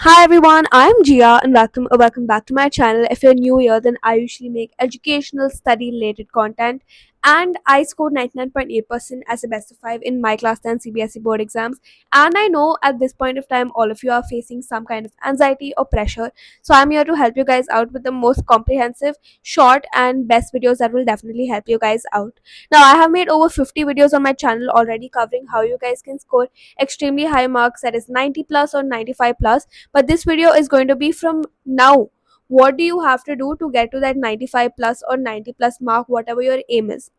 Hi everyone, I'm Gia and welcome back to my channel. If you're new here, then I usually make educational study related content and I scored 99.8% as a best of 5 in my class 10 CBSE board exams. And I know at this point of time all of you are facing some kind of anxiety or pressure. So I'm here to help you guys out with the most comprehensive, short and best videos that will definitely help you guys out. Now I have made over 50 videos on my channel already covering how you guys can score extremely high marks, that is 90 plus or 95 plus, but this video is going to be from now. What do you have to do to get to that 95 plus or 90 plus mark, whatever your aim is?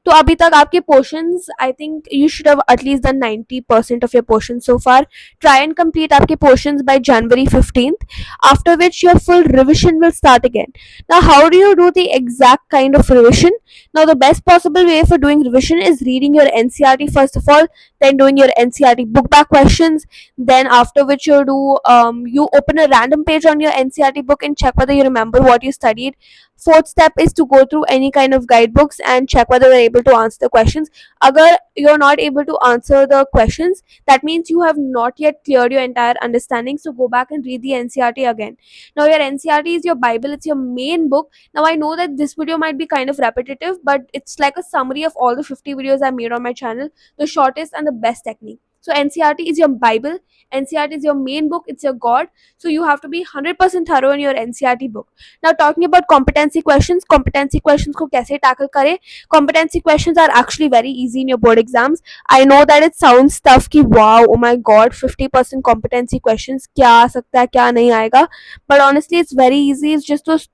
तो अभी तक आपके portions I think you should have at least done 90% of your portion so far. Try and complete आपके portions by January 15th, after which your full revision will start again. Now how do you do the exact kind of revision? Now the best possible way for doing revision is reading your NCERT first of all, then doing your NCERT book back questions, then after which you open a random page on your NCERT book and check whether you remember what you studied. Fourth step is to go through any kind of guidebooks and check whether you're able to answer the questions. Agar you're not able to answer the questions, that means you have not yet cleared your entire understanding, so go back and read the NCERT again. Now your NCERT is your bible, it's your main book. Now I know that this video might be kind of repetitive, but it's like a summary of all the 50 videos I made on my channel, the shortest and the best technique. So NCERT is your bible, NCERT is your main book, it's your god. So you have to be 100% thorough in your NCERT book. Now talking about competency questions को कैसे tackle करें? Competency questions are actually very easy in your board exams. I know that it sounds tough कि wow, oh my god, 50% competency questions, क्या आ सकता है क्या नहीं आएगा, but honestly it's very easy. It's just those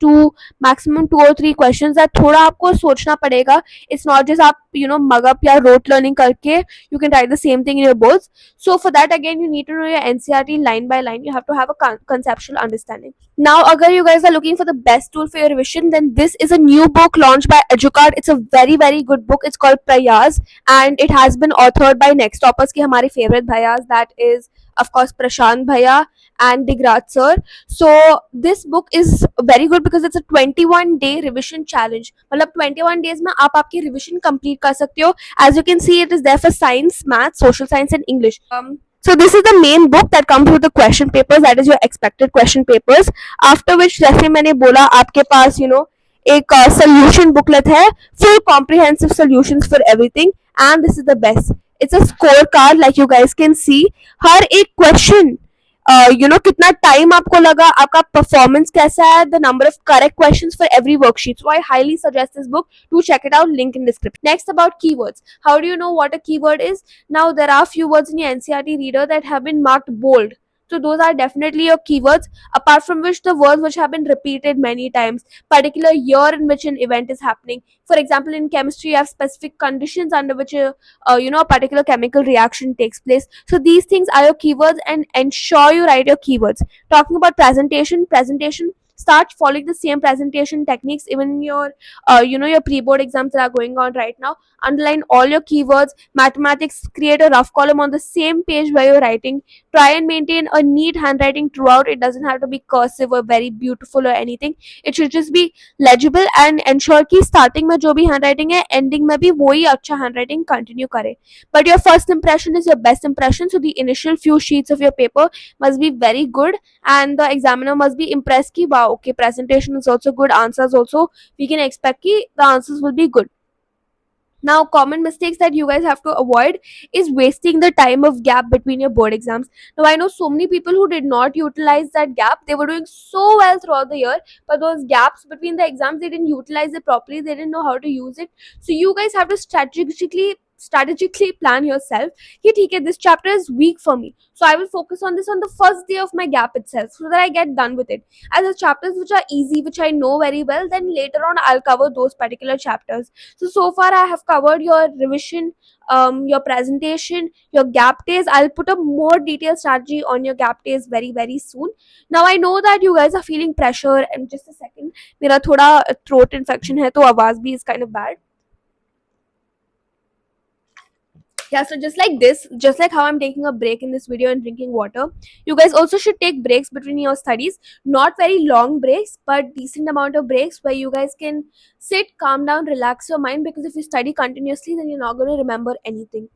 maximum 2 or 3 questions that थोड़ा आपको सोचना पड़ेगा. It's not just आप mug up या rote learning करके you can write the same thing in your boards. So for that again you need to know your NCERT line by line. You have to have a conceptual understanding. Now, agar you guys are looking for the best tool for your revision, then this is a new book launched by Educard. It's a very very good book. It's called Prayas and it has been authored by Next Toppers के हमारे favorite bhaias, that is of course Prashant Bhaiya and Digrat sir. So this book is very good because it's a 21-day revision challenge. मतलब 21 days में आप आपकी revision complete कर सकते हो. As you can see, it is there for science, math, social science and English. So this is the main book that comes with the question papers, that is your expected question papers. After which, जैसे मैंने बोला, आपके पास एक solution booklet है, full comprehensive solutions for everything, and this is the best. It's a scorecard like you guys can see. हर एक question, कितना time आपको लगा, आपका परफॉर्मेंस कैसा है, the number of correct questions for every worksheet. So I highly suggest this book. Do check it out, link in description. Next, about keywords. How do you know what a keyword is? Now there are few words in your NCERT reader that have been marked bold. So those are definitely your keywords, apart from which the words which have been repeated many times, particular year in which an event is happening. For example, in chemistry you have specific conditions under which a particular chemical reaction takes place. So these things are your keywords, and ensure you write your keywords. Talking about presentation, start following the same presentation techniques even in your your pre-board exams that are going on right now. Underline all your keywords. Mathematics, create a rough column on the same page where you're writing. Try and maintain a neat handwriting throughout. It doesn't have to be cursive or very beautiful or anything. It should just be legible, and ensure कि starting में जो भी handwriting है, ending में भी वही अच्छा handwriting continue करे. But your first impression is your best impression, so the initial few sheets of your paper must be very good, and the examiner must be impressed कि wow, okay, presentation is also good, answers also we can expect कि the answers will be good. Now, common mistakes that you guys have to avoid is wasting the time of gap between your board exams. Now, I know so many people who did not utilize that gap. They were doing so well throughout the year, but those gaps between the exams, they didn't utilize it properly. They didn't know how to use it. So you guys have to strategically plan yourself कि ठीक है, this chapter is weak for me, so I will focus on this on the first day of my gap itself so that I get done with it. As the chapters which are easy, which I know very well, then later on I'll cover those particular chapters. So far I have covered your revision, your presentation, your gap days. I'll put a more detailed strategy on your gap days very very soon. Now I know that you guys are feeling pressure, and just a second, मेरा थोड़ा throat infection है तो आवाज भी is kind of bad. Yeah, so just like how I'm taking a break in this video and drinking water, you guys also should take breaks between your studies. Not very long breaks, but decent amount of breaks where you guys can sit, calm down, relax your mind, because if you study continuously, then you're not going to remember anything.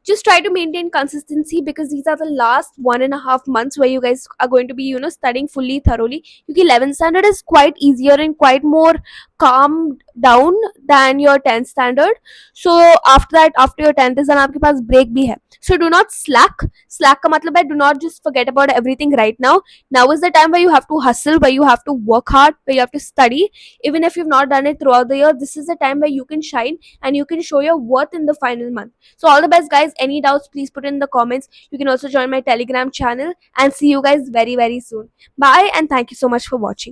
just try to maintain consistency, because these are the last 1.5 months where you guys are going to be, studying fully thoroughly. Because 11th standard is quite easier and quite more calm down than your 10th standard. So after that, after your 10th is done, आपके पास break भी है. So do not slack का मतलब है do not just forget about everything right now. Now is the time where you have to hustle, where you have to work hard, where you have to study. Even if you've not done it throughout the year, this is the time where you can shine and you can show your worth in the final month. So all the best, guys. Any doubts, please put in the comments. You can also join my Telegram channel, and see you guys very, very soon. Bye, and thank you so much for watching.